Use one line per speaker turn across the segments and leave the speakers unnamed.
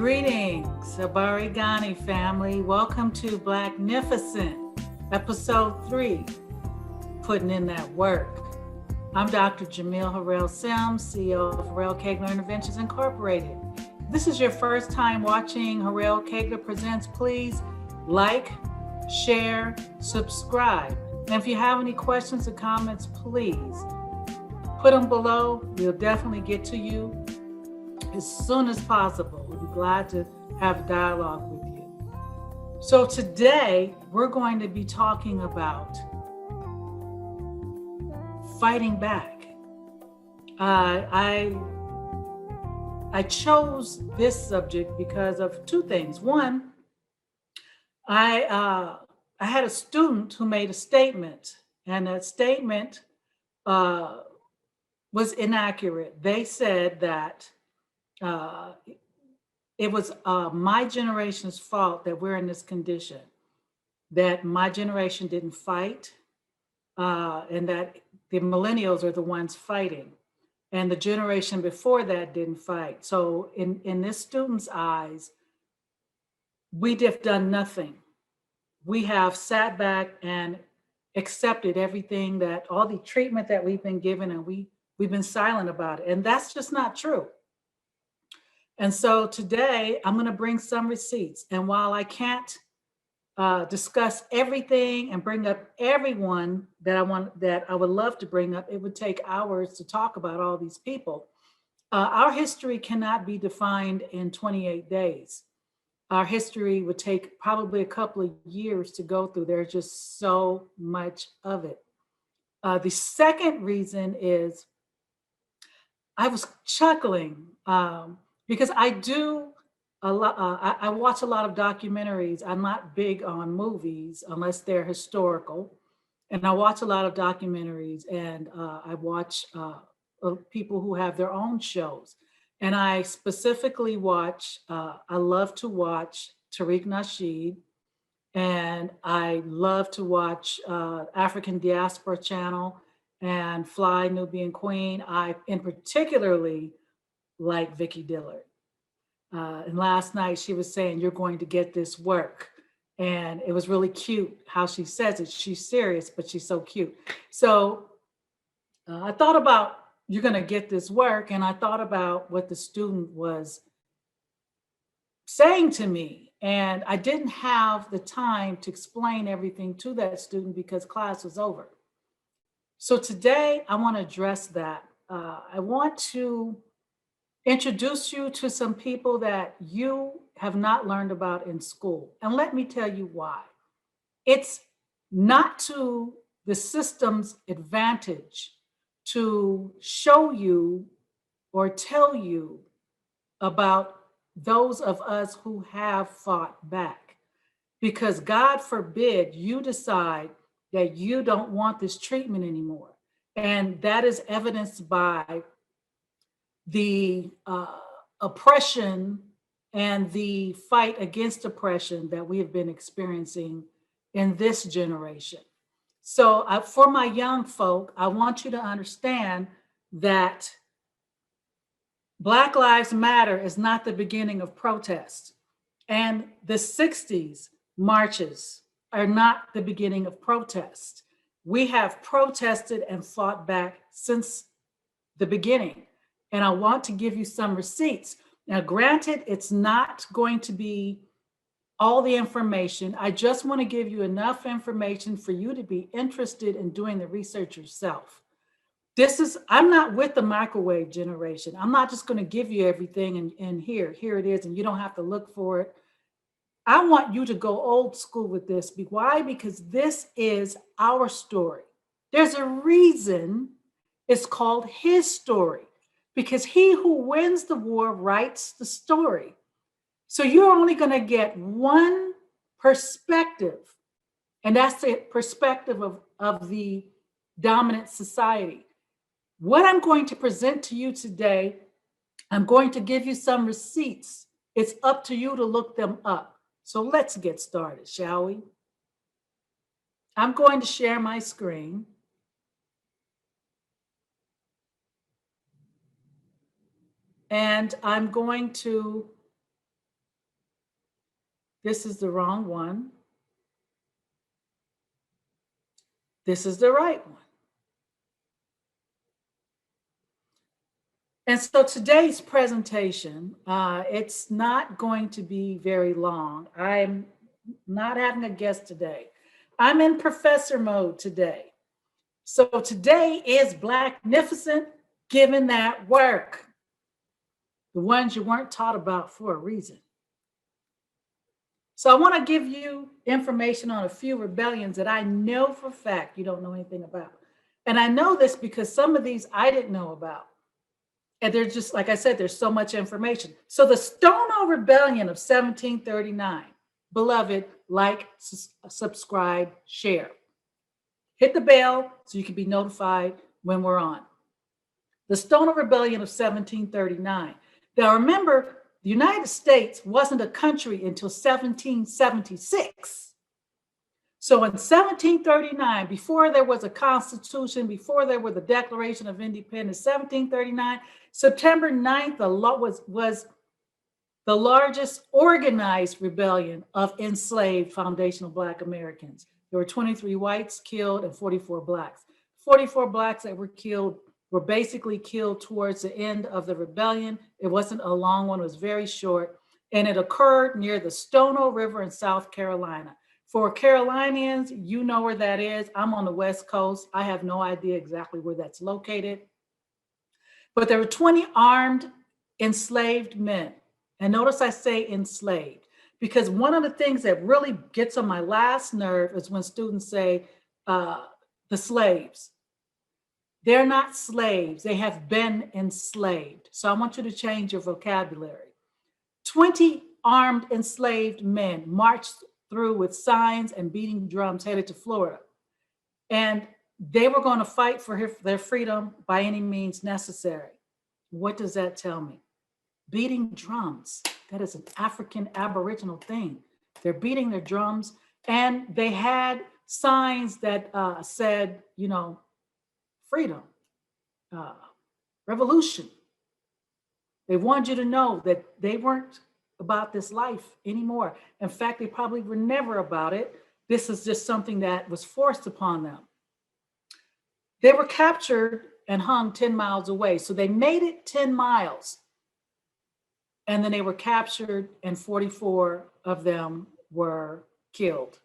Greetings, Abarigani family. Welcome to Blacknificent, episode 3, Putting in That Work. I'm Dr. Jamil Harrell Sims, CEO of Harrell Kagler Interventions Incorporated. If this is your first time watching Harrell Kagler Presents, please like, share, subscribe. And if you have any questions or comments, please put them below. We'll definitely get to you as soon as possible. We'll be glad to have a dialogue with you. So today we're going to be talking about fighting back. I chose this subject because of two things. One, I had a student who made a statement, and that statement was inaccurate. They said that it was my generation's fault that we're in this condition, that my generation didn't fight, and that the millennials are the ones fighting, and the generation before that didn't fight. So in this student's eyes, we have done nothing. We have sat back and accepted everything, that all the treatment that we've been given, and we've been silent about it. And that's just not true. And so today I'm going to bring some receipts. And while I can't discuss everything and bring up everyone that I would love to bring up, it would take hours to talk about all these people. Our history cannot be defined in 28 days. Our history would take probably a couple of years to go through. There's just so much of it. The second reason is I was chuckling because I do a lot. I watch a lot of documentaries. I'm not big on movies unless they're historical, and I watch a lot of documentaries, and I watch people who have their own shows. And I specifically watch. I love to watch Tariq Nasheed, and I love to watch African Diaspora Channel and Fly Nubian Queen. I in particularly like Vicki Dillard. And last night she was saying, "You're going to get this work." And it was really cute how she says it. She's serious, but she's so cute. So I thought about, "You're going to get this work." And I thought about what the student was saying to me. And I didn't have the time to explain everything to that student because class was over. So today I want to address that. I want to introduce you to some people that you have not learned about in school. And let me tell you why. It's not to the system's advantage to show you or tell you about those of us who have fought back. Because God forbid you decide that you don't want this treatment anymore. And that is evidenced by the oppression and the fight against oppression that we have been experiencing in this generation. So for my young folk, I want you to understand that Black Lives Matter is not the beginning of protest. And the 60s marches are not the beginning of protest. We have protested and fought back since the beginning. And I want to give you some receipts. Now, granted, it's not going to be all the information. I just want to give you enough information for you to be interested in doing the research yourself. I'm not with the microwave generation. I'm not just going to give you everything and here it is, and you don't have to look for it. I want you to go old school with this. Why? Because this is our story. There's a reason it's called his story, because he who wins the war writes the story. So you're only going to get one perspective, and that's the perspective of the dominant society. What I'm going to present to you today, I'm going to give you some receipts. It's up to you to look them up. So let's get started, shall we? I'm going to share my screen. And I'm going to This is the wrong one. This is the right one. And so today's presentation, it's not going to be very long. I'm not having a guest today. I'm in professor mode today. So today is Blacknificent, given that work, the ones you weren't taught about for a reason. So I want to give you information on a few rebellions that I know for a fact you don't know anything about. And I know this because some of these I didn't know about. And there's just, like I said, there's so much information. So the Stonewall Rebellion of 1739, beloved, like, subscribe, share. Hit the bell so you can be notified when we're on. The Stonewall Rebellion of 1739. Now remember, the United States wasn't a country until 1776. So in 1739, before there was a constitution, before there was the Declaration of Independence, 1739, September 9th was the largest organized rebellion of enslaved foundational Black Americans. There were 23 whites killed and 44 Blacks. 44 Blacks that were killed were basically killed towards the end of the rebellion. It wasn't a long one, it was very short. And it occurred near the Stonewall River in South Carolina. For Carolinians, you know where that is. I'm on the West Coast. I have no idea exactly where that's located. But there were 20 armed enslaved men. And notice I say enslaved, because one of the things that really gets on my last nerve is when students say the slaves. They're not slaves. They have been enslaved. So I want you to change your vocabulary. 20 armed enslaved men marched through with signs and beating drums headed to Florida. And they were going to fight for their freedom by any means necessary. What does that tell me? Beating drums. That is an African Aboriginal thing. They're beating their drums, and they had signs that said, you know, freedom, revolution. They wanted you to know that they weren't about this life anymore. In fact, they probably were never about it. This is just something that was forced upon them. They were captured and hung 10 miles away. So they made it 10 miles. And then they were captured, and 44 of them were killed.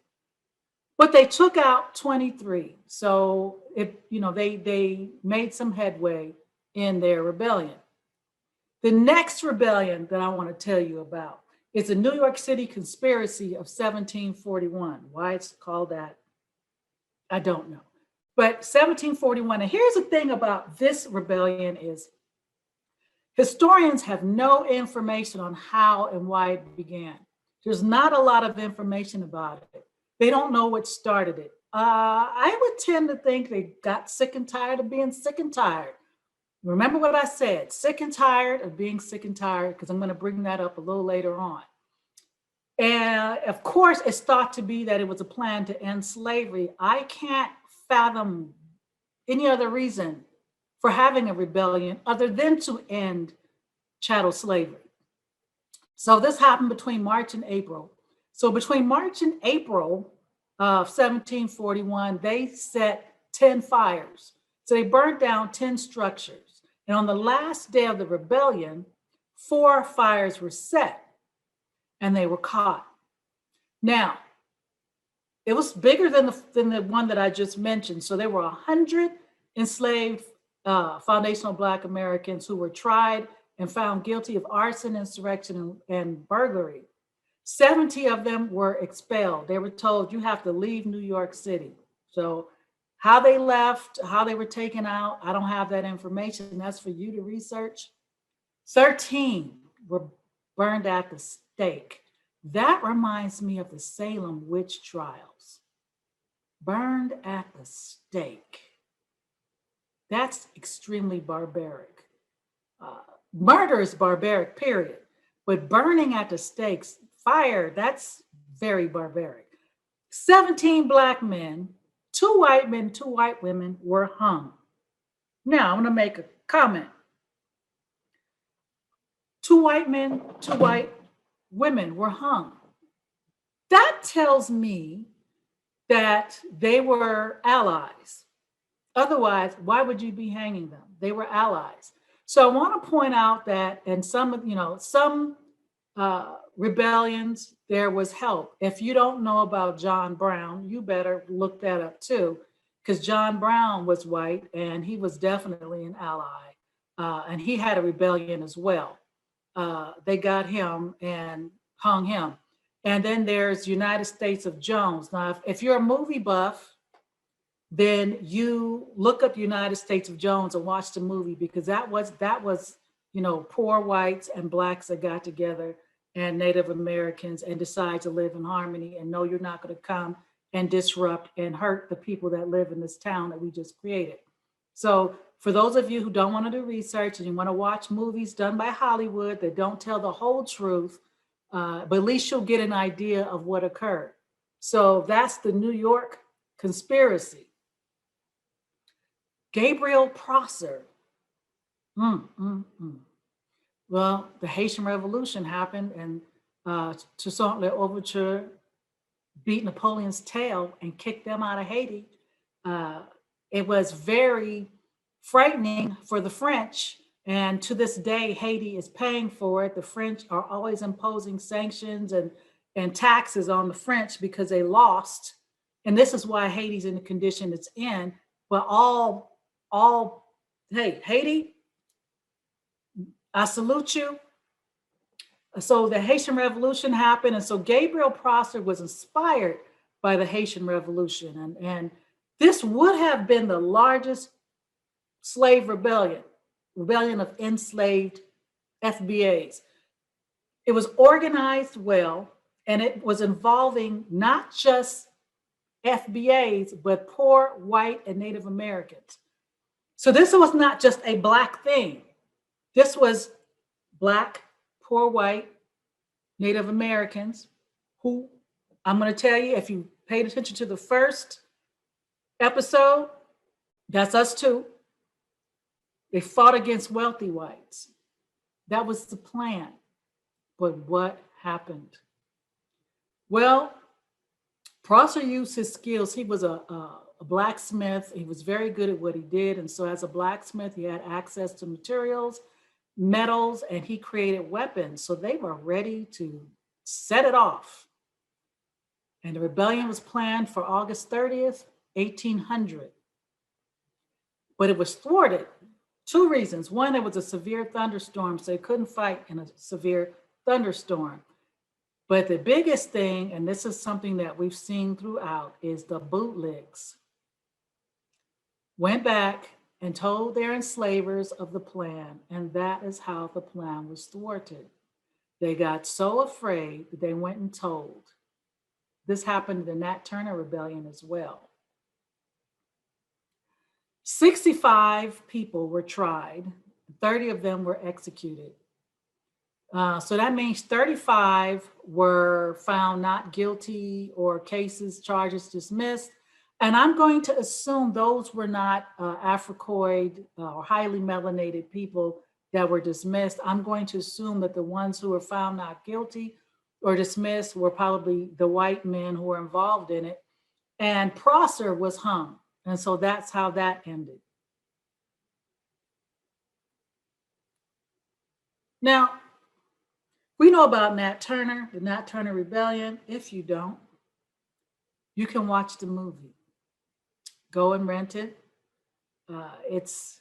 But they took out 23. So they made some headway in their rebellion. The next rebellion that I want to tell you about is the New York City conspiracy of 1741. Why it's called that, I don't know. But 1741, and here's the thing about this rebellion is historians have no information on how and why it began. There's not a lot of information about it. They don't know what started it. I would tend to think they got sick and tired of being sick and tired. Remember what I said, sick and tired of being sick and tired, because I'm going to bring that up a little later on. And of course, it's thought to be that it was a plan to end slavery. I can't fathom any other reason for having a rebellion other than to end chattel slavery. So this happened between March and April. So between March and April of 1741, they set 10 fires. So they burned down 10 structures. And on the last day of the rebellion, 4 fires were set and they were caught. Now, it was bigger than the one that I just mentioned. So there were 100 enslaved foundational Black Americans who were tried and found guilty of arson, insurrection, and burglary. 70 of them were expelled. They were told, you have to leave New York City. So how they left, how they were taken out, I don't have that information. That's for you to research. 13 were burned at the stake. That reminds me of the Salem witch trials. Burned at the stake. That's extremely barbaric. Murder is barbaric, period. But burning at the stakes, fire, that's very barbaric. 17 Black men, 2 white men, 2 white women were hung. Now, I'm going to make a comment. 2 white men, 2 white women were hung. that tells me that they were allies. Otherwise, why would you be hanging them? They were allies. So I want to point out that in some of, some rebellions, there was help. If you don't know about John Brown, you better look that up too, because John Brown was white and he was definitely an ally. And he had a rebellion as well. They got him and hung him. And then there's United States of Jones. Now, if you're a movie buff, then you look up United States of Jones and watch the movie, because that was poor whites and blacks that got together, and Native Americans, and decide to live in harmony and know you're not going to come and disrupt and hurt the people that live in this town that we just created. So for those of you who don't want to do research and you want to watch movies done by Hollywood that don't tell the whole truth, but at least you'll get an idea of what occurred. So that's the New York conspiracy. Gabriel Prosser. Well, the Haitian Revolution happened, and Toussaint Louverture beat Napoleon's tail and kicked them out of Haiti. It was very frightening for the French, and to this day, Haiti is paying for it. The French are always imposing sanctions and taxes on the French because they lost, and this is why Haiti's in the condition it's in. But hey, Haiti, I salute you. So the Haitian Revolution happened, and so Gabriel Prosser was inspired by the Haitian Revolution, and this would have been the largest slave rebellion of enslaved FBAs. It was organized well, and it was involving not just FBAs, but poor white and Native Americans. So this was not just a black thing. This was black, poor white, Native Americans who, I'm going to tell you, if you paid attention to the first episode, that's us too. They fought against wealthy whites. That was the plan. But what happened? Well, Prosser used his skills. He was a blacksmith. He was very good at what he did. And so as a blacksmith, he had access to materials, metals, and he created weapons. So they were ready to set it off. And the rebellion was planned for August 30th, 1800. But it was thwarted. Two reasons. One, it was a severe thunderstorm, so they couldn't fight in a severe thunderstorm. But the biggest thing, and this is something that we've seen throughout, is the bootlegs went back and told their enslavers of the plan, and that is how the plan was thwarted. They got so afraid that they went and told. This happened in the Nat Turner Rebellion as well. 65 people were tried, 30 of them were executed. So that means 35 were found not guilty or charges dismissed. And I'm going to assume those were not Africoid or highly melanated people that were dismissed. I'm going to assume that the ones who were found not guilty or dismissed were probably the white men who were involved in it. And Prosser was hung. And so that's how that ended. Now, we know about Nat Turner, the Nat Turner Rebellion. If you don't, you can watch the movie. Go and rent it. It's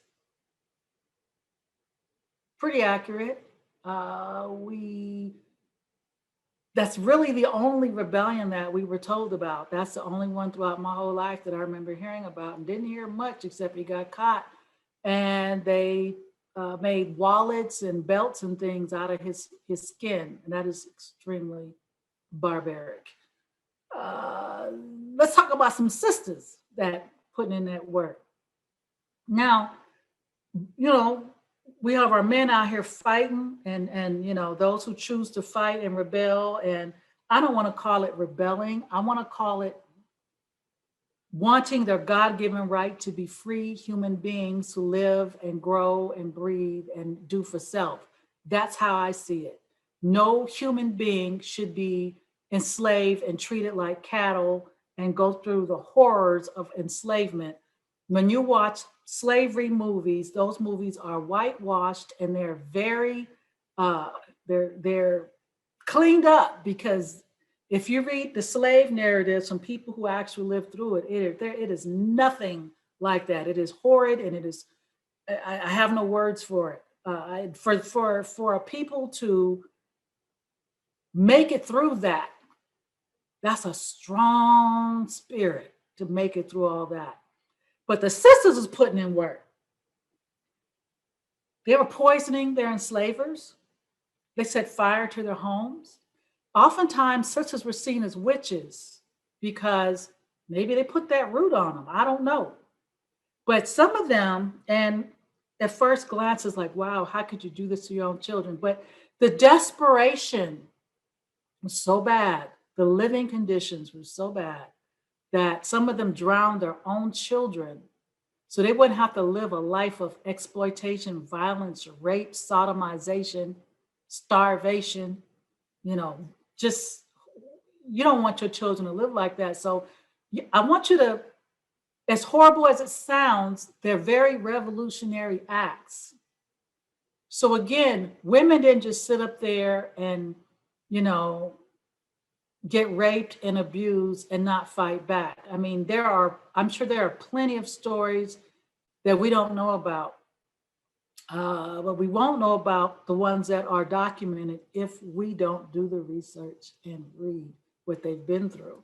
pretty accurate. That's really the only rebellion that we were told about. That's the only one throughout my whole life that I remember hearing about, and didn't hear much except he got caught and they made wallets and belts and things out of his skin, and that is extremely barbaric. Let's talk about some sisters that putting in that work. Now, we have our men out here fighting, and those who choose to fight and rebel. And I don't want to call it rebelling. I want to call it wanting their God-given right to be free human beings who live and grow and breathe and do for self. That's how I see it. No human being should be enslaved and treated like cattle and go through the horrors of enslavement. When you watch slavery movies, those movies are whitewashed and they're very they're cleaned up, because if you read the slave narratives from people who actually lived through it, it is nothing like that. It is horrid, and it is, I have no words for it. For a people to make it through that, that's a strong spirit to make it through all that. But the sisters was putting in work. They were poisoning their enslavers. They set fire to their homes. Oftentimes, sisters were seen as witches because maybe they put that root on them. I don't know. But some of them, and at first glance, is like, wow, how could you do this to your own children? But the desperation was so bad. The living conditions were so bad that some of them drowned their own children so they wouldn't have to live a life of exploitation, violence, rape, sodomization, starvation. Just, you don't want your children to live like that. So I want you to, as horrible as it sounds, they're very revolutionary acts. So again, women didn't just sit up there and, get raped and abused and not fight back. I mean, I'm sure there are plenty of stories that we don't know about. But we won't know about the ones that are documented if we don't do the research and read what they've been through.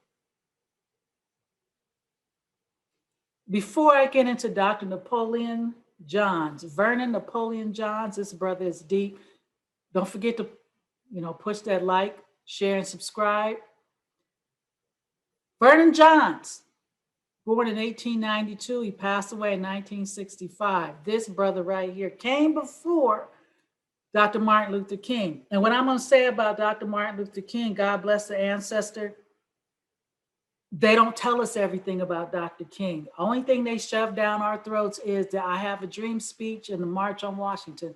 Before I get into Dr. Napoleon Johns, Vernon Napoleon Johns, this brother is deep. Don't forget to, push that like, share, and subscribe. Vernon Johns, born in 1892, he passed away in 1965. This brother right here came before Dr. Martin Luther King. And what I'm going to say about Dr. Martin Luther King, God bless the ancestor, they don't tell us everything about Dr. King. The only thing they shove down our throats is that I Have a Dream speech and the March on Washington.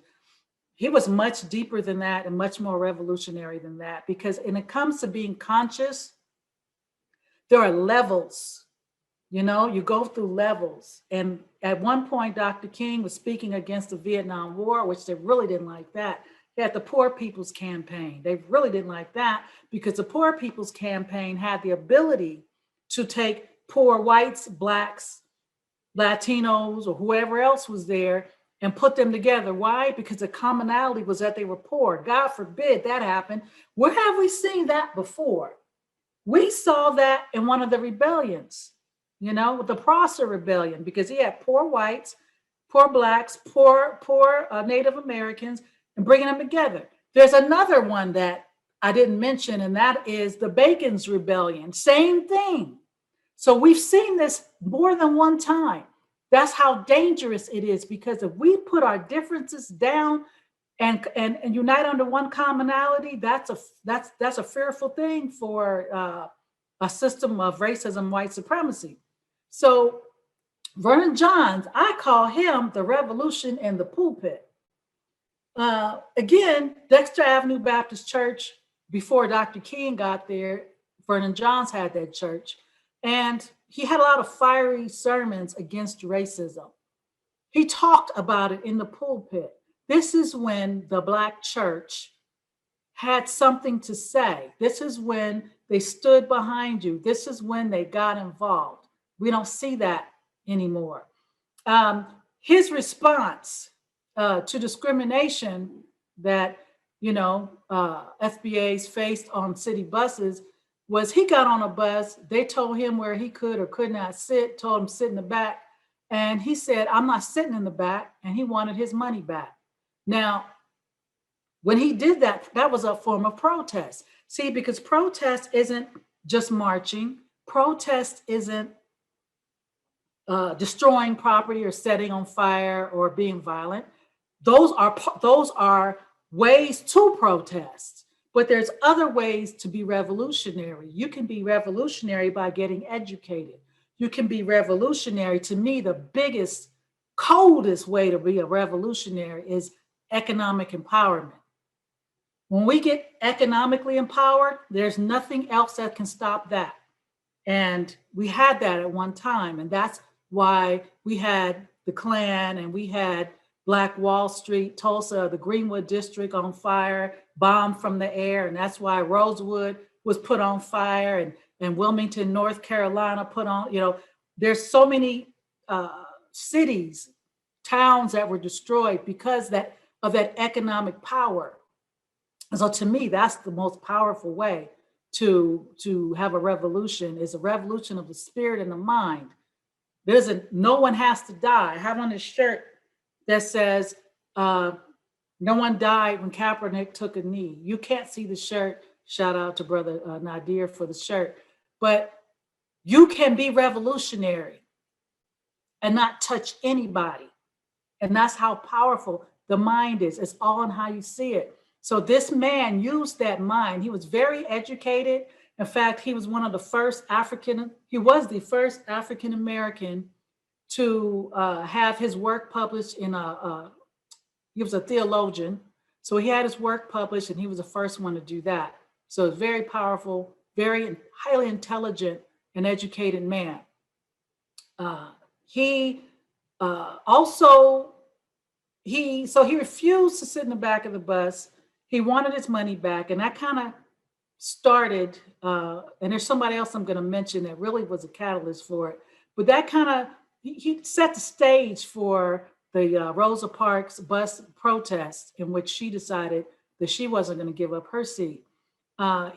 He was much deeper than that and much more revolutionary than that, because when it comes to being conscious, there are levels. You go through levels. And at one point, Dr. King was speaking against the Vietnam War, which they really didn't like that. He had the Poor People's Campaign. They really didn't like that because the Poor People's Campaign had the ability to take poor whites, blacks, Latinos, or whoever else was there and put them together. Why? Because the commonality was that they were poor. God forbid that happened. Where have we seen that before? We saw that in one of the rebellions, with the Prosser Rebellion, because he had poor whites, poor blacks, poor Native Americans, and bringing them together. There's another one that I didn't mention, and that is the Bacon's Rebellion. Same thing. So we've seen this more than one time. That's how dangerous it is, because if we put our differences down and unite under one commonality, that's a fearful thing for a system of racism, white supremacy. So Vernon Johns, I call him the revolution in the pulpit. Again, Dexter Avenue Baptist Church, before Dr. King got there, Vernon Johns had that church. And he had a lot of fiery sermons against racism. He talked about it in the pulpit. This is when the Black church had something to say. This is when they stood behind you. This is when they got involved. We don't see that anymore. His response to discrimination that, FBAs faced on city buses was he got on a bus. They told him where he could or could not sit, told him sit in the back. And he said, I'm not sitting in the back. And he wanted his money back. Now, when he did that, that was a form of protest. See, because protest isn't just marching. Protest isn't destroying property or setting on fire or being violent. Those are ways to protest. But there's other ways to be revolutionary. You can be revolutionary by getting educated. You can be revolutionary. To me, the biggest, coldest way to be a revolutionary is economic empowerment. When we get economically empowered, there's nothing else that can stop that. And we had that at one time. And that's why we had the Klan and we had Black Wall Street, Tulsa, the Greenwood District on fire, bombed from the air. And that's why Rosewood was put on fire and Wilmington, North Carolina put on, there's so many cities, towns that were destroyed because of that economic power. And so to me, that's the most powerful way to have a revolution, is a revolution of the spirit and the mind. No one has to die. I have on this shirt that says, no one died when Kaepernick took a knee. You can't see the shirt. Shout out to Brother Nadir for the shirt. But you can be revolutionary and not touch anybody. And that's how powerful the mind is. It's all in how you see it. So this man used that mind. He was very educated. In fact, he was the first African American to have his work published he was a theologian. So he had his work published and he was the first one to do that. So it's very powerful, very highly intelligent and educated man. He refused to sit in the back of the bus. He wanted his money back, and that kind of started, and there's somebody else I'm going to mention that really was a catalyst for it, but that kind of, he set the stage for the Rosa Parks bus protest, in which she decided that she wasn't going to give up her seat.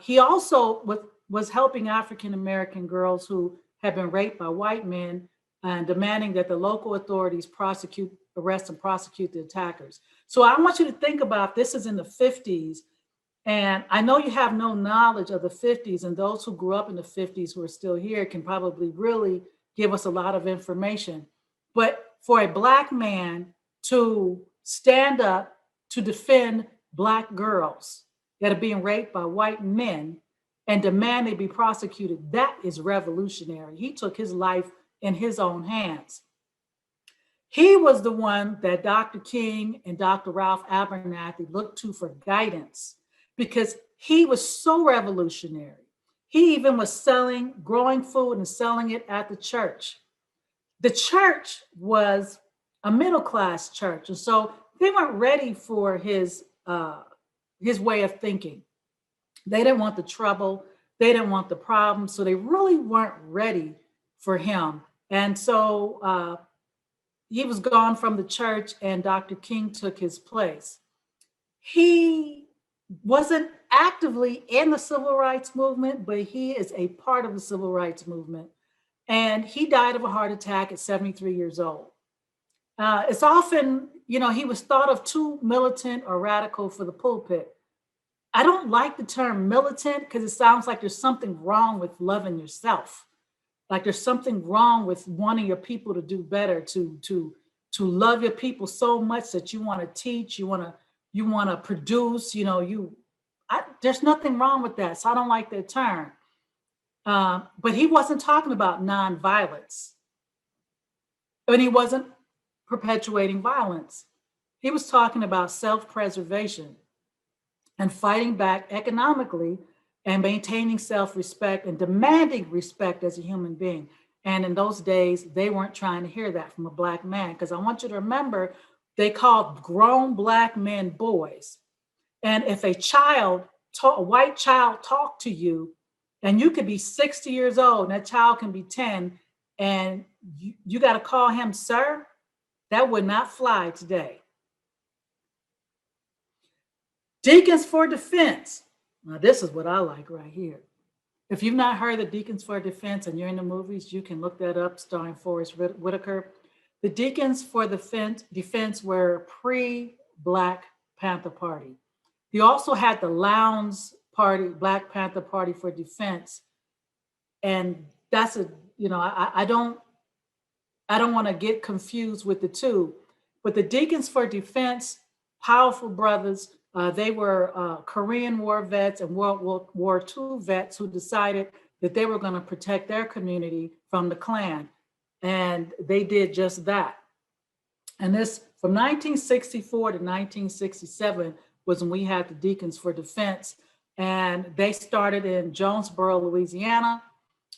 He also was helping African-American girls who had been raped by white men and demanding that the local authorities arrest and prosecute the attackers. So I want you to think about, this is in the 50s. And I know you have no knowledge of the 50s, and those who grew up in the 50s who are still here can probably really give us a lot of information. But for a Black man to stand up to defend Black girls that are being raped by white men and demand they be prosecuted, that is revolutionary. He took his life in his own hands. He was the one that Dr. King and Dr. Ralph Abernathy looked to for guidance, because he was so revolutionary. He even was growing food and selling it at the church. The church was a middle-class church, and so they weren't ready for his way of thinking. They didn't want the trouble. They didn't want the problem. So they really weren't ready for him. And so he was gone from the church, and Dr. King took his place. He wasn't actively in the civil rights movement, but he is a part of the civil rights movement. And he died of a heart attack at 73 years old. It's often, he was thought of too militant or radical for the pulpit. I don't like the term militant because it sounds like there's something wrong with loving yourself. Like there's something wrong with wanting your people to do better, to love your people so much that you want to teach, you want to produce, there's nothing wrong with that. So I don't like that term. But he wasn't talking about nonviolence. And he wasn't perpetuating violence. He was talking about self-preservation and fighting back economically and maintaining self-respect and demanding respect as a human being. And in those days, they weren't trying to hear that from a Black man, because I want you to remember, they called grown Black men boys. And if a white child talked to you, and you could be 60 years old, and that child can be 10, and you got to call him sir, that would not fly today. Deacons for Defense. Now, this is what I like right here. If you've not heard of Deacons for Defense and you're in the movies, you can look that up, starring Forrest Whitaker. The Deacons for Defense were pre-Black Panther Party. You also had the Lowndes Party, Black Panther Party for Defense. And that's I don't want to get confused with the two, but the Deacons for Defense, powerful brothers. They were Korean War vets and World War II vets who decided that they were going to protect their community from the Klan. And they did just that. And this, from 1964 to 1967, was when we had the Deacons for Defense. And they started in Jonesboro, Louisiana.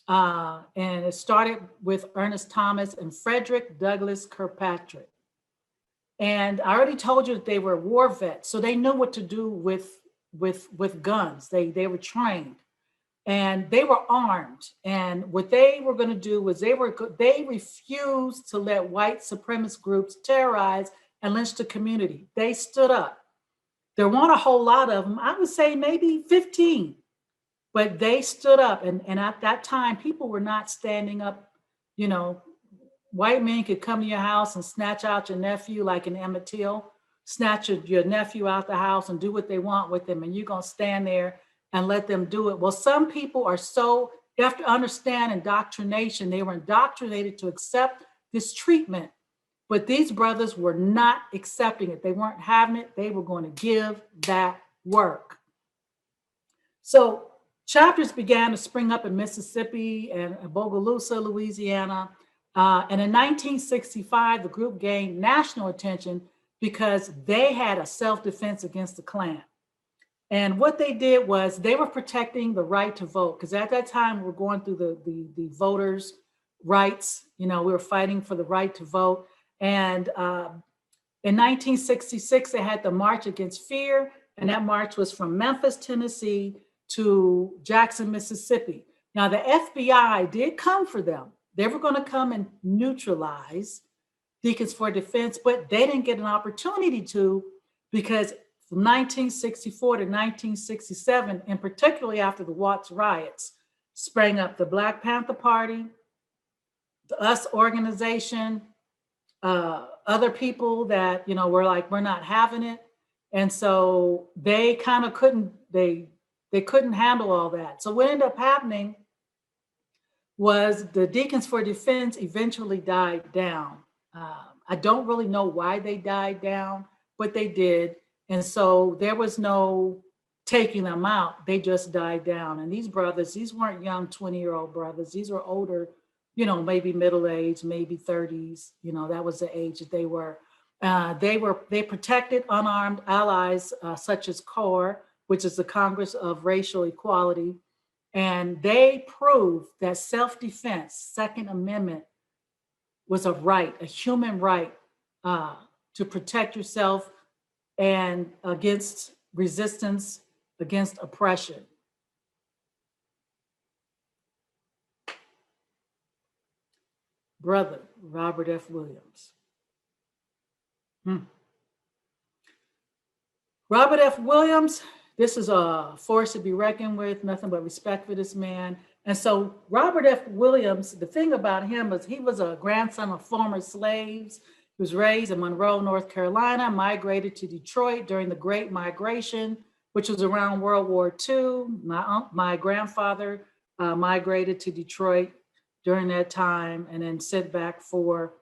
And it started with Ernest Thomas and Frederick Douglass Kirkpatrick. And I already told you that they were war vets, so they knew what to do with guns. They were trained, and they were armed. And what they were going to do was they refused to let white supremacist groups terrorize and lynch the community. They stood up. There weren't a whole lot of them. I would say maybe 15, but they stood up. And at that time, people were not standing up. You know, white men could come to your house and snatch out your nephew like in Emmett Till, snatch your nephew out the house and do what they want with him. And you're going to stand there and let them do it. Well, some people are you have to understand indoctrination. They were indoctrinated to accept this treatment. But these brothers were not accepting it. They weren't having it. They were going to give that work. So chapters began to spring up in Mississippi and Bogalusa, Louisiana. And in 1965, the group gained national attention because they had a self-defense against the Klan. And what they did was they were protecting the right to vote, because at that time we were going through the voters' rights. You know, we were fighting for the right to vote. And in 1966, they had the March Against Fear, and that march was from Memphis, Tennessee to Jackson, Mississippi. Now, the FBI did come for them. They were going to come and neutralize Deacons for Defense, but they didn't get an opportunity to, because from 1964 to 1967, and particularly after the Watts riots, sprang up the Black Panther Party, the US organization, other people that, you know, were like, we're not having it. And so they kind of couldn't handle all that. So what ended up happening was the Deacons for Defense eventually died down. I don't really know why they died down, but they did. And so there was no taking them out. They just died down. And these brothers, these weren't young 20-year-old brothers. These were older, you know, maybe middle age, maybe 30s. You know, that was the age that they were. They protected unarmed allies such as CORE, which is the Congress of Racial Equality. And they proved that self-defense, Second Amendment, was a right, a human right to protect yourself and against resistance, against oppression. Brother Robert F. Williams. Robert F. Williams, this is a force to be reckoned with, nothing but respect for this man. And so Robert F. Williams, the thing about him is he was a grandson of former slaves. He was raised in Monroe, North Carolina, migrated to Detroit during the Great Migration, which was around World War II. My grandfather migrated to Detroit during that time, and then sent back for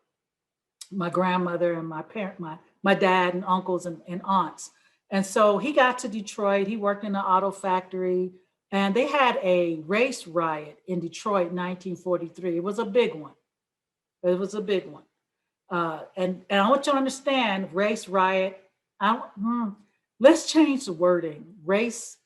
my grandmother and my dad and uncles and aunts. And so he got to Detroit. He worked in the auto factory, and they had a race riot in Detroit in 1943. It was a big one. It was a big one. And I want you to understand, race riot, let's change the wording. Race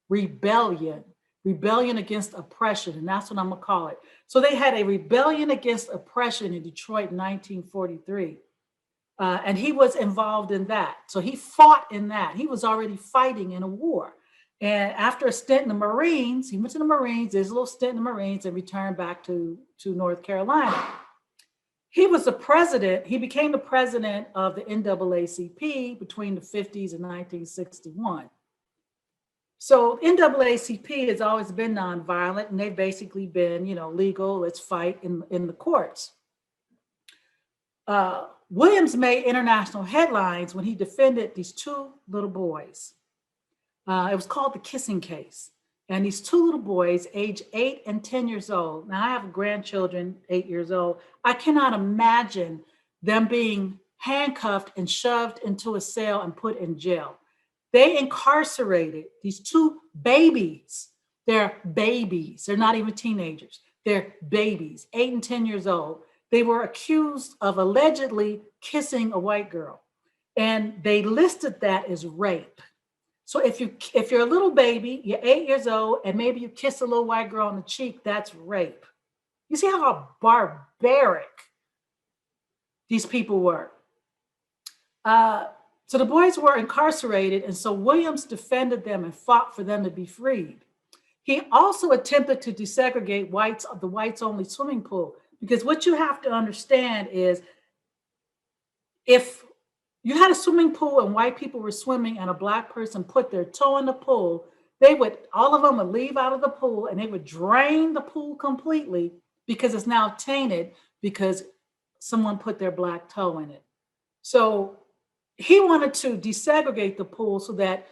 rebellion against oppression, and that's what I'm gonna call it. So they had a rebellion against oppression in Detroit in 1943. And he was involved in that. So he fought in that. He was already fighting in a war. And after a stint in the Marines, he went to the Marines, there's a little stint in the Marines, and returned back to North Carolina. He was the president, he became the president of the NAACP between the 50s and 1961. So NAACP has always been nonviolent, and they've basically been, you know, legal, let's fight in the courts. Williams made international headlines when he defended these two little boys. It was called the kissing case. And these two little boys, age 8 and 10 years old. Now I have grandchildren, 8 years old. I cannot imagine them being handcuffed and shoved into a cell and put in jail. They incarcerated these two babies. They're babies. They're not even teenagers. They're babies, 8 and 10 years old. They were accused of allegedly kissing a white girl. And they listed that as rape. So if you're a little baby, you're 8 years old, and maybe you kiss a little white girl on the cheek, that's rape. You see how barbaric these people were. Uh, so the boys were incarcerated, and so Williams defended them and fought for them to be freed. He also attempted to desegregate the whites only swimming pool, because what you have to understand is if you had a swimming pool and white people were swimming and a black person put their toe in the pool, all of them would leave out of the pool and they would drain the pool completely because it's now tainted because someone put their black toe in it. So he wanted to desegregate the pool so that,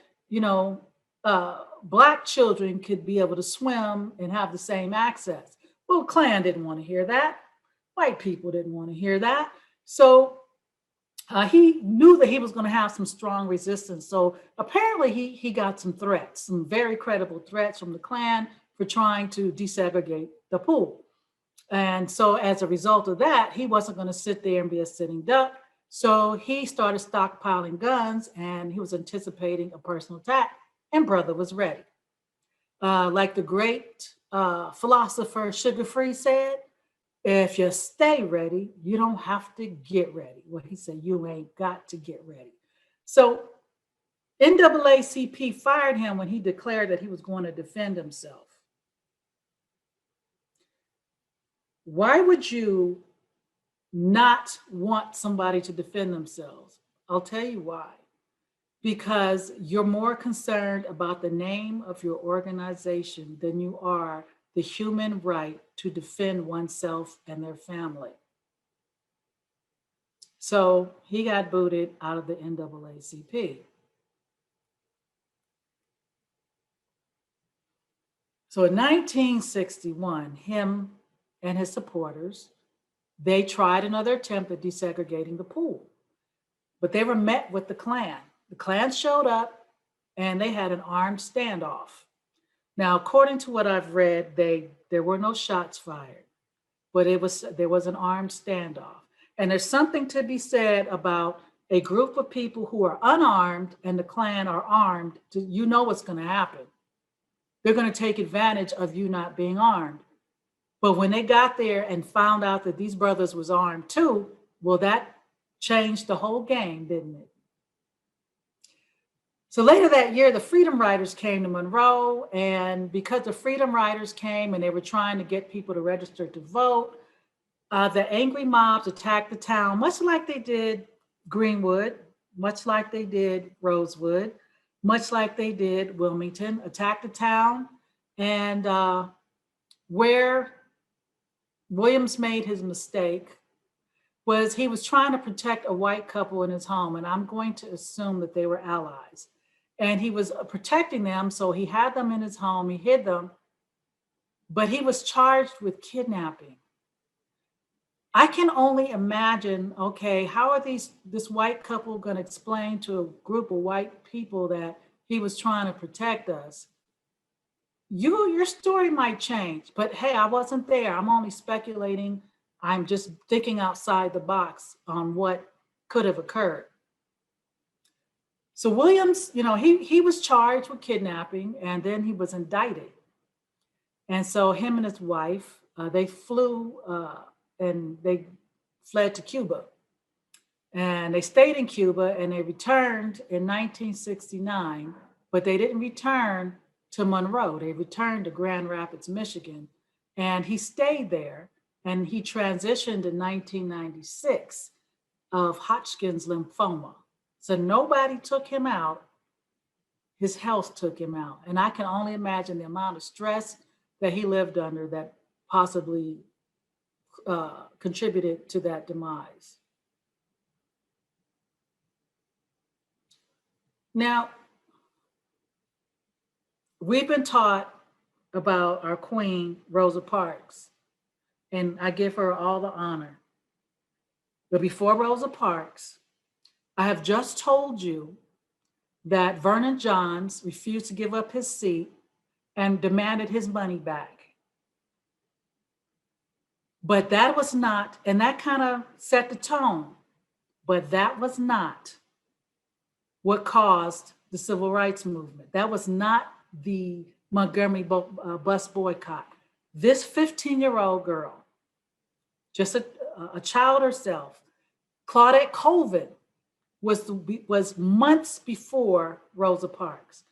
black children could be able to swim and have the same access. Well, Klan didn't want to hear that. White people didn't want to hear that. So he knew that he was going to have some strong resistance. So apparently he got some threats, some very credible threats from the Klan for trying to desegregate the pool. And so as a result of that, he wasn't going to sit there and be a sitting duck. So he started stockpiling guns, and he was anticipating a personal attack, and brother was ready. Like the great philosopher Sugar Free said, if you stay ready, you don't have to get ready. Well, he said, you ain't got to get ready. So NAACP fired him when he declared that he was going to defend himself. Why would you not want somebody to defend themselves? I'll tell you why. Because you're more concerned about the name of your organization than you are the human right to defend oneself and their family. So he got booted out of the NAACP. So in 1961, him and his supporters, they tried another attempt at desegregating the pool, but they were met with the Klan. The Klan showed up and they had an armed standoff. Now, according to what I've read, there were no shots fired, but there was an armed standoff. And there's something to be said about a group of people who are unarmed and the Klan are armed. You know what's going to happen. They're going to take advantage of you not being armed. But when they got there and found out that these brothers was armed too, well, that changed the whole game, didn't it? So later that year, the Freedom Riders came to Monroe, and because the Freedom Riders came and they were trying to get people to register to vote, the angry mobs attacked the town, much like they did Greenwood, much like they did Rosewood, much like they did Wilmington, attacked the town. And where Williams made his mistake was he was trying to protect a white couple in his home, and I'm going to assume that they were allies. And he was protecting them, so he had them in his home, he hid them, but he was charged with kidnapping. I can only imagine, okay, how are this white couple going to explain to a group of white people that he was trying to protect us? Your story might change, but hey, I wasn't there. I'm only speculating. I'm just thinking outside the box on what could have occurred. So Williams, he was charged with kidnapping, and then he was indicted. And so him and his wife, they flew and they fled to Cuba. And they stayed in Cuba, and they returned in 1969, but they didn't return to Monroe. They returned to Grand Rapids, Michigan. And he stayed there, and he transitioned in 1996 of Hodgkin's lymphoma. So nobody took him out. His health took him out. And I can only imagine the amount of stress that he lived under that possibly contributed to that demise. Now, we've been taught about our queen, Rosa Parks, and I give her all the honor. But before Rosa Parks, I have just told you that Vernon Johns refused to give up his seat and demanded his money back. But that was not, and that kind of set the tone, but that was not what caused the civil rights movement. That was not the Montgomery bus boycott. This 15-year-old girl, just a child herself, Claudette Colvin, was months before Rosa Parks.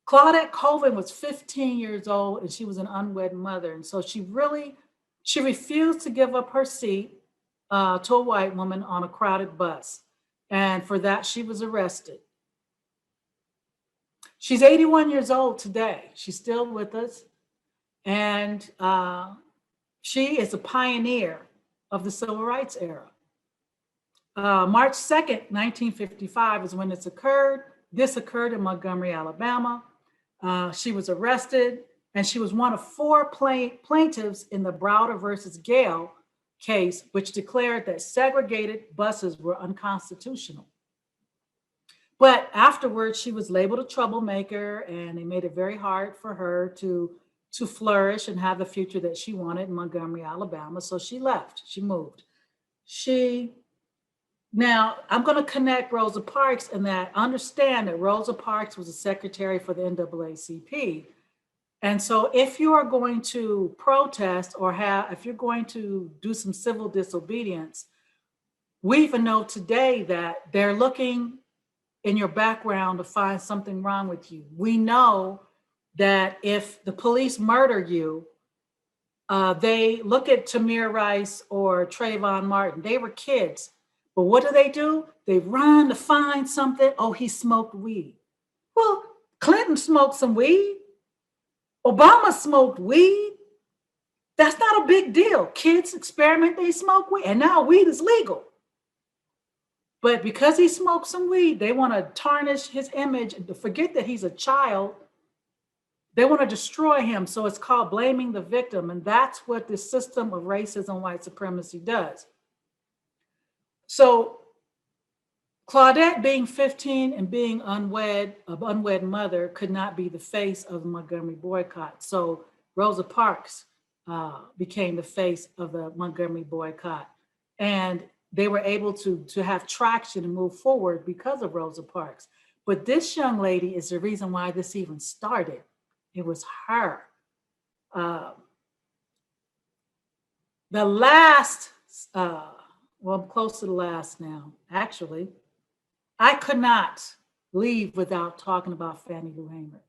Claudette Colvin was 15 years old and she was an unwed mother. And so she refused to give up her seat to a white woman on a crowded bus. And for that, she was arrested. She's 81 years old today. She's still with us. And she is a pioneer of the civil rights era. March 2nd, 1955 is when this occurred. This occurred in Montgomery, Alabama. She was arrested, and she was one of 4 plaintiffs in the Browder versus Gale case, which declared that segregated buses were unconstitutional. But afterwards, she was labeled a troublemaker, and they made it very hard for her to flourish and have the future that she wanted in Montgomery, Alabama. So she left, she moved. Now, I'm going to connect Rosa Parks in that, understand that Rosa Parks was a secretary for the NAACP. And so if you are going to protest or if you're going to do some civil disobedience, we even know today that they're looking in your background to find something wrong with you. We know that if the police murder you, they look at Tamir Rice or Trayvon Martin. They were kids. But what do? They run to find something. Oh, he smoked weed. Well, Clinton smoked some weed. Obama smoked weed. That's not a big deal. Kids experiment, they smoke weed. And now weed is legal. But because he smoked some weed, they want to tarnish his image and to forget that he's a child. They want to destroy him. So it's called blaming the victim. And that's what this system of racism, white supremacy does. So Claudette, being 15 and being an unwed mother, could not be the face of the Montgomery boycott. So Rosa Parks became the face of the Montgomery boycott. And they were able to have traction and move forward because of Rosa Parks. But this young lady is the reason why this even started. It was her. The last, well, I'm close to the last now, actually. I could not leave without talking about Fannie Lou Hamer.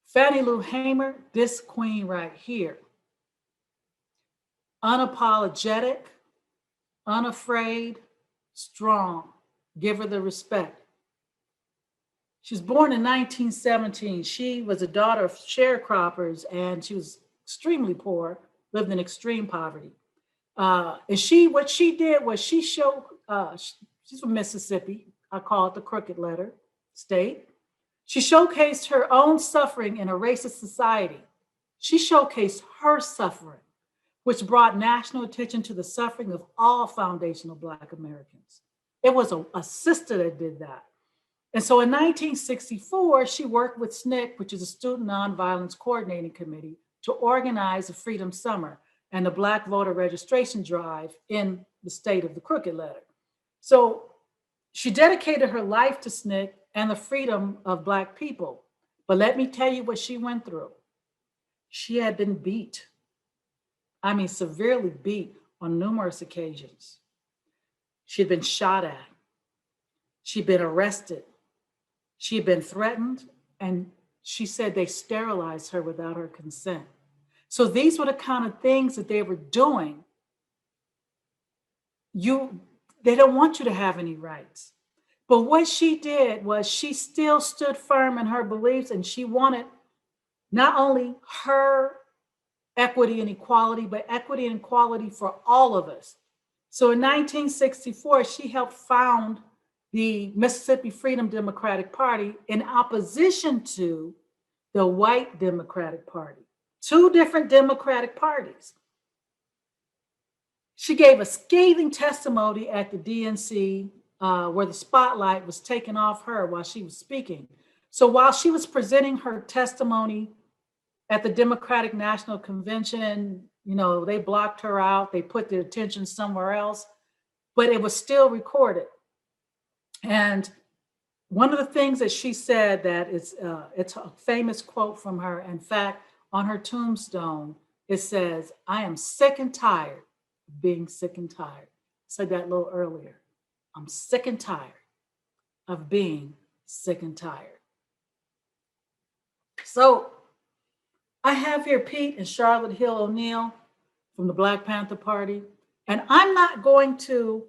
Fannie Lou Hamer, this queen right here, unapologetic, unafraid, strong. Give her the respect. She was born in 1917. She was a daughter of sharecroppers, and she was extremely poor, lived in extreme poverty. And what she did was she showed, she's from Mississippi. I call it the crooked letter state. She showcased her own suffering in a racist society. She showcased her suffering, which brought national attention to the suffering of all foundational Black Americans. It was a sister that did that. And so in 1964, she worked with SNCC, which is a Student Nonviolence Coordinating Committee, to organize the Freedom Summer and the Black voter registration drive in the state of the crooked letter. So she dedicated her life to SNCC and the freedom of Black people. But let me tell you what she went through. She had been beat. I mean, severely beat on numerous occasions. She'd been shot at. She'd been arrested. She'd been threatened. And she said they sterilized her without her consent. So these were the kind of things that they were doing. They don't want you to have any rights. But what she did was she still stood firm in her beliefs, and she wanted not only her equity and equality, but equity and equality for all of us. So in 1964, she helped found the Mississippi Freedom Democratic Party in opposition to the white Democratic Party, two different Democratic parties. She gave a scathing testimony at the DNC where the spotlight was taken off her while she was speaking. So while she was presenting her testimony at the Democratic National Convention, they blocked her out. They put the attention somewhere else, but it was still recorded. And one of the things that she said that it's a famous quote from her. In fact, on her tombstone, it says, "I am sick and tired of being sick and tired." I said that a little earlier. I'm sick and tired of being sick and tired. So I have here Pete and Charlotte Hill O'Neill from the Black Panther Party, and I'm not going to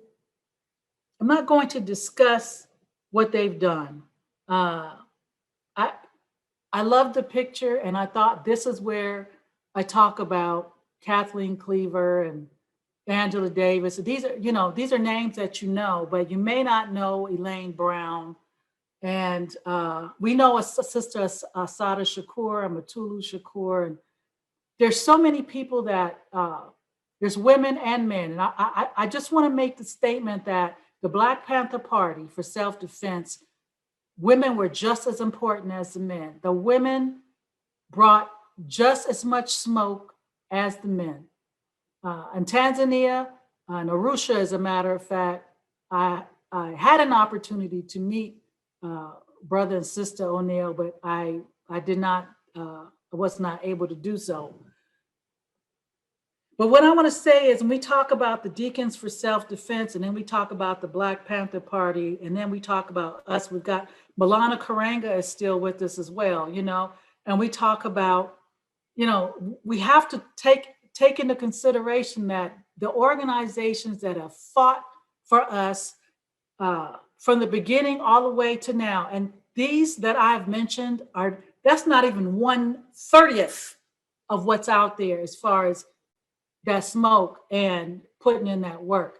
discuss what they've done. Uh, I I love the picture, and I thought this is where I talk about Kathleen Cleaver and Angela Davis. These are names that you know, but you may not know Elaine Brown. And we know a sister Asada Shakur and Matulu Shakur, and there's so many people that there's women and men. And I just want to make the statement that the Black Panther Party for self-defense, women were just as important as the men. The women brought just as much smoke as the men. In Tanzania, in Arusha, as a matter of fact, I had an opportunity to meet brother and sister O'Neill, but I did not, I was not able to do so. But what I want to say is, when we talk about the Deacons for Self-Defense, and then we talk about the Black Panther Party, and then we talk about us, we've got Malana Karanga is still with us as well, and we talk about, we have to take into consideration that the organizations that have fought for us from the beginning all the way to now, and these that I've mentioned that's not even 1/30th of what's out there as far as that smoke and putting in that work.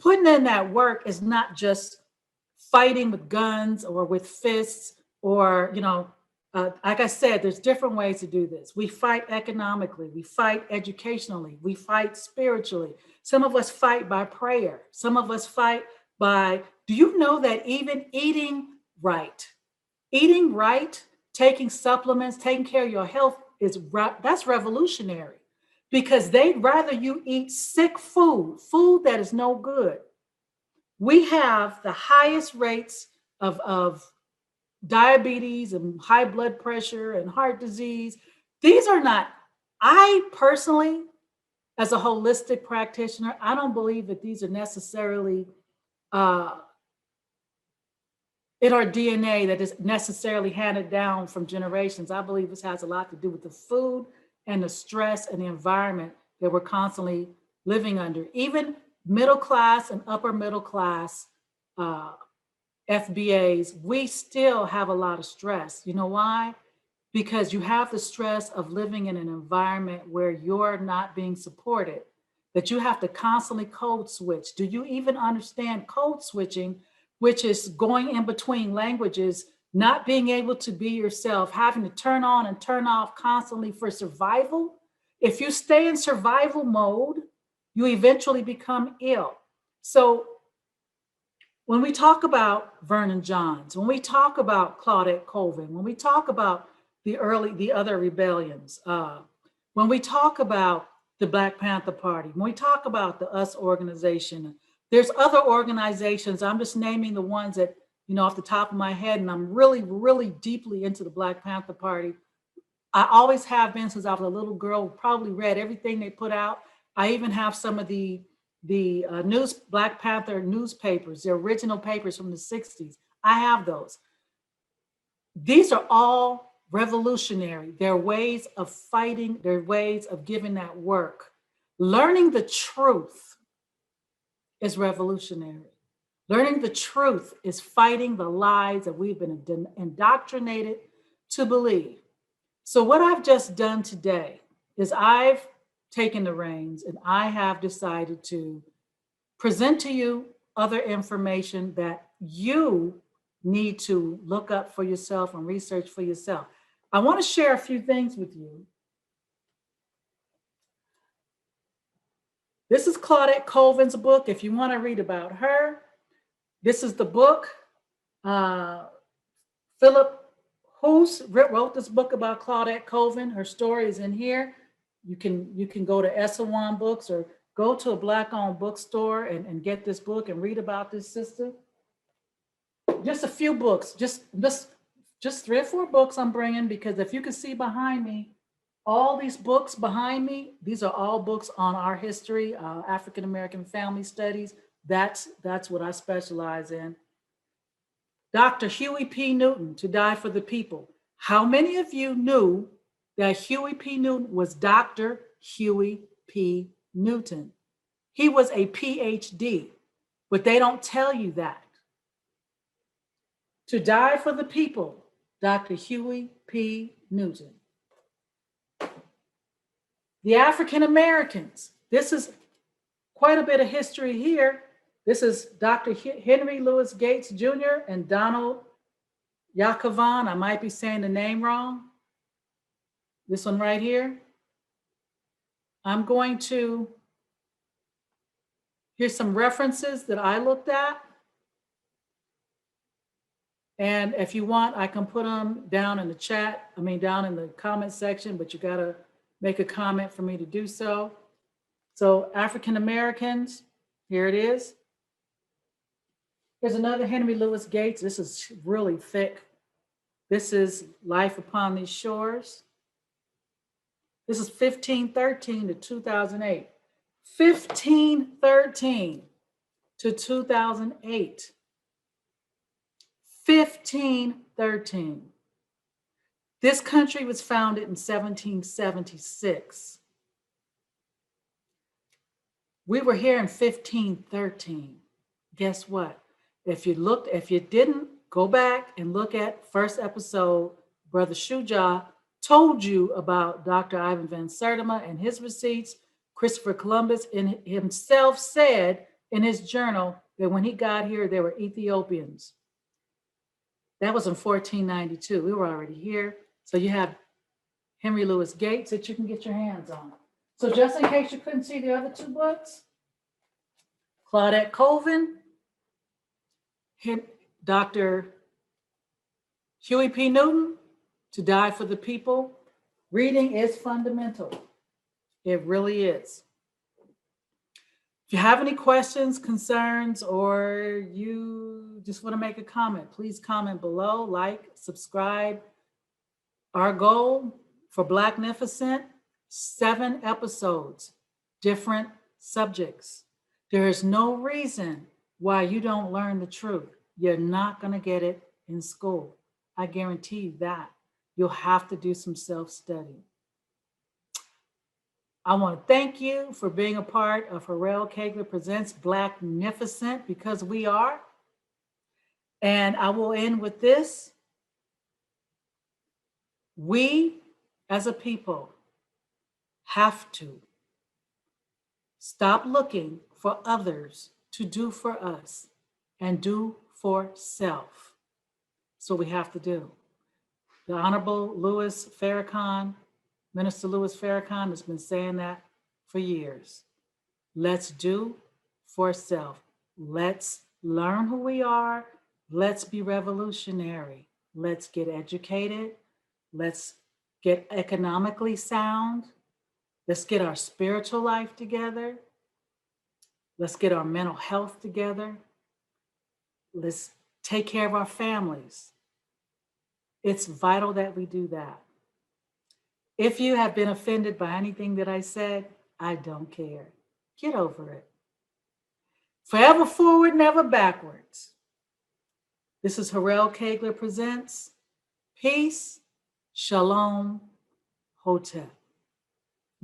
Putting in that work is not just fighting with guns or with fists or, like I said, there's different ways to do this. We fight economically, we fight educationally, we fight spiritually. Some of us fight by prayer. Some of us fight by, do you know that even eating right, taking supplements, taking care of your health that's revolutionary. Because they'd rather you eat sick food that is no good. We have the highest rates of diabetes and high blood pressure and heart disease. These are not, I personally, as a holistic practitioner, I don't believe that these are necessarily in our DNA, that is necessarily handed down from generations. I believe this has a lot to do with the food and the stress and the environment that we're constantly living under. Even middle class and upper middle class FBAs, we still have a lot of stress. You know why? Because you have the stress of living in an environment where you're not being supported, that you have to constantly code switch. Do you even understand code switching, which is going in between languages, not being able to be yourself, having to turn on and turn off constantly for survival? If you stay in survival mode, you eventually become ill. So when we talk about Vernon Johns, when we talk about Claudette Colvin, when we talk about the other rebellions, when we talk about the Black Panther Party, when we talk about the US organization, there's other organizations. I'm just naming the ones that, off the top of my head, and I'm really, really deeply into the Black Panther Party. I always have been since I was a little girl, probably read everything they put out. I even have some of the Black Panther newspapers, the original papers from the 60s. I have those. These are all revolutionary. They're ways of fighting, they're ways of giving that work. Learning the truth is revolutionary. Learning the truth is fighting the lies that we've been indoctrinated to believe. So what I've just done today is I've taken the reins and I have decided to present to you other information that you need to look up for yourself and research for yourself. I want to share a few things with you. This is Claudette Colvin's book. If you want to read about her, this is the book. Philip Hoos wrote this book about Claudette Colvin. Her story is in here. You can go to Esselwan Books or go to a Black-owned bookstore and get this book and read about this sister. just a few books, just 3 or 4 books I'm bringing, because if you can see behind me, all these books behind me, these are all books on our history, African American family studies. That's what I specialize in. Dr. Huey P. Newton, To Die for the People. How many of you knew that Huey P. Newton was Dr. Huey P. Newton? He was a PhD, but they don't tell you that. To Die for the People, Dr. Huey P. Newton. The African Americans. This is quite a bit of history here. This is Dr. Henry Louis Gates Jr. and Donald Yakovan. I might be saying the name wrong. This one right here. I'm going to, here's some references that I looked at. And if you want, I can put them down in the chat, down in the comment section, but you gotta make a comment for me to do so. So African Americans, here it is. Here's another Henry Louis Gates. This is really thick. This is Life Upon These Shores. This is 1513 to 2008. 1513 to 2008. 1513. This country was founded in 1776. We were here in 1513. Guess what? If you didn't, go back and look at first episode. Brother Shuja told you about Dr. Ivan Van Sertima and his receipts. Christopher Columbus himself said in his journal that when he got here, there were Ethiopians. That was in 1492. We were already here. So you have Henry Louis Gates that you can get your hands on. So just in case you couldn't see the other 2 books, Claudette Colvin, Dr. Huey P. Newton, To Die for the People. Reading is fundamental. It really is. If you have any questions, concerns, or you just want to make a comment, please comment below, like, subscribe. Our goal for Blacknificent, 7 episodes, different subjects. There is no reason why you don't learn the truth. You're not going to get it in school. I guarantee you that. You'll have to do some self-study. I want to thank you for being a part of Harrell Kagler Presents Blacknificent, because we are. And I will end with this. We, as a people, have to stop looking for others to do for us and do for self. That's what we have to do. The Honorable Louis Farrakhan, Minister Louis Farrakhan, has been saying that for years. Let's do for self. Let's learn who we are. Let's be revolutionary. Let's get educated. Let's get economically sound. Let's get our spiritual life together. Let's get our mental health together. Let's take care of our families. It's vital that we do that. If you have been offended by anything that I said, I don't care. Get over it. Forever forward, never backwards. This is Harrell Kagler Presents. Peace, Shalom, Hotep.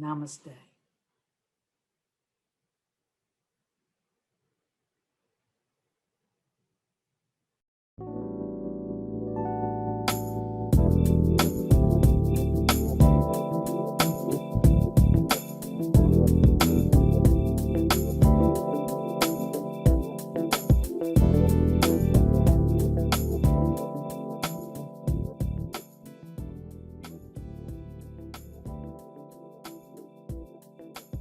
Namaste.